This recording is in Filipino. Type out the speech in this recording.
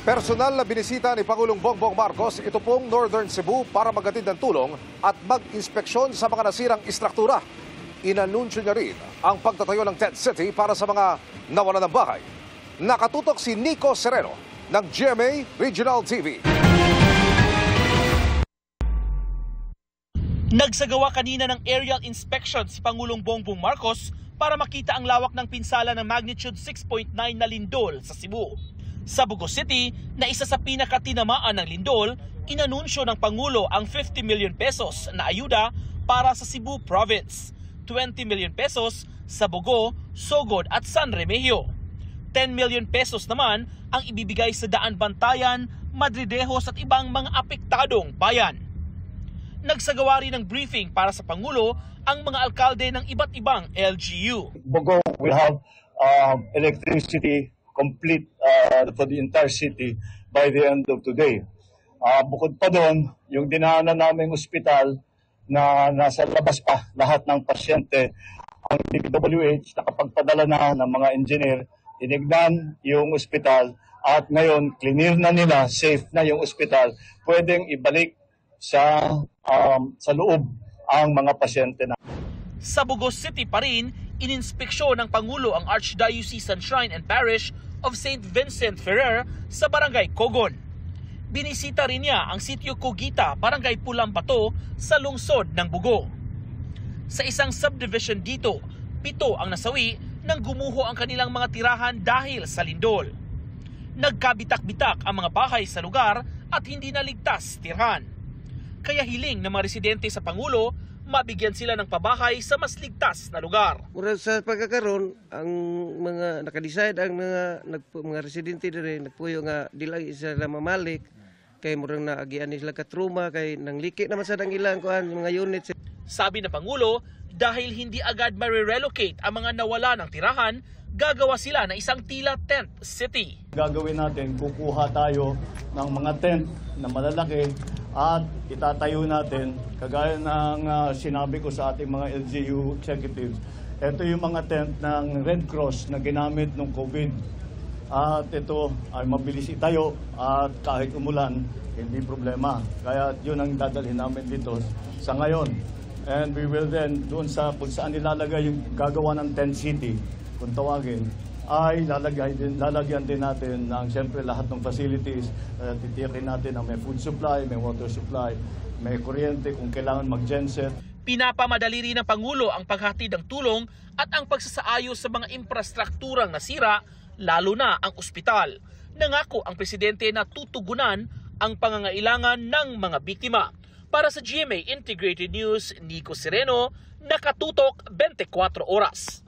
Personal na binisita ni Pangulong Bongbong Marcos ito pong Northern Cebu para maghatid ng tulong at mag-inspeksyon sa mga nasirang istruktura. Inanunsyo niya rin ang pagtatayo ng tent city para sa mga nawalan ng bahay. Nakatutok si Nico Sereno ng GMA Regional TV. Nagsagawa kanina ng aerial inspection si Pangulong Bongbong Marcos para makita ang lawak ng pinsala ng magnitude 6.9 na lindol sa Cebu. Sa Bugo City, na isa sa pinakatinamaan ng lindol, inanunsyo ng Pangulo ang 50 million pesos na ayuda para sa Cebu Province, 20 million pesos sa Bugo, Sogod at San Remigio. 10 million pesos naman ang ibibigay sa Daan Bantayan, Madridejos at ibang mga apektadong bayan. Nagsagawa rin ng briefing para sa Pangulo ang mga alkalde ng iba't ibang LGU. Bugo will have electricity complete for the entire city by the end of today. Bukod pa doon, yung dinaanan naming ospital na nasa labas pa lahat ng pasyente, ang DPWH nakapagpadala na ng mga engineer, tinignan yung ospital at ngayon clear na nila, safe na yung ospital, pwedeng ibalik sa loob ang mga pasyente na. Sa Bugo City pa rin, ininspeksyon ng Pangulo ang Archdiocesan Shrine and Parish of St. Vincent Ferrer sa Barangay Cogon. Binisita rin niya ang sitio Cogita, Barangay Pulang Bato sa lungsod ng Bugo. Sa isang subdivision dito, 7 ang nasawi nang gumuho ang kanilang mga tirahan dahil sa lindol. Nagkabitak-bitak ang mga bahay sa lugar at hindi naligtas tirahan. Kaya hiling ng mga residente sa Pangulo, mabigyan sila ng pabahay sa mas ligtas na lugar. Mura sa pagkakaroon, ang mga nakadecide ang mga residente dire nagpuyo nga dili sila mamalik kay murang naagian sila katruma kay nangliki naman sa ilang kuan mga units. Sabi ng Pangulo, dahil hindi agad ma-relocate ang mga nawala ng tirahan, gagawa sila ng isang tila tent city. Gagawin natin, kukuha tayo ng mga tent na malalaki at itatayo natin, kagaya ng sinabi ko sa ating mga LGU executives, ito yung mga tent ng Red Cross na ginamit nung COVID. At ito ay mabilis itayo at kahit umulan, hindi problema. Kaya yun ang dadalhin namin dito sa ngayon. And we will then, doon sa kung saan nilalagay yung gagawa ng tent city, kung tawagin, ay lalagyan din natin ng siyempre lahat ng facilities. Titiyakin natin na may food supply, may water supply, may kuryente kung kailangan mag-genset. Pinapamadali rin ng Pangulo ang paghatid ng tulong at ang pagsasaayos sa mga infrastrukturang nasira, lalo na ang ospital. Nangako ang presidente na tutugunan ang pangangailangan ng mga biktima. Para sa GMA Integrated News, Nico Sereno, nakatutok 24 oras.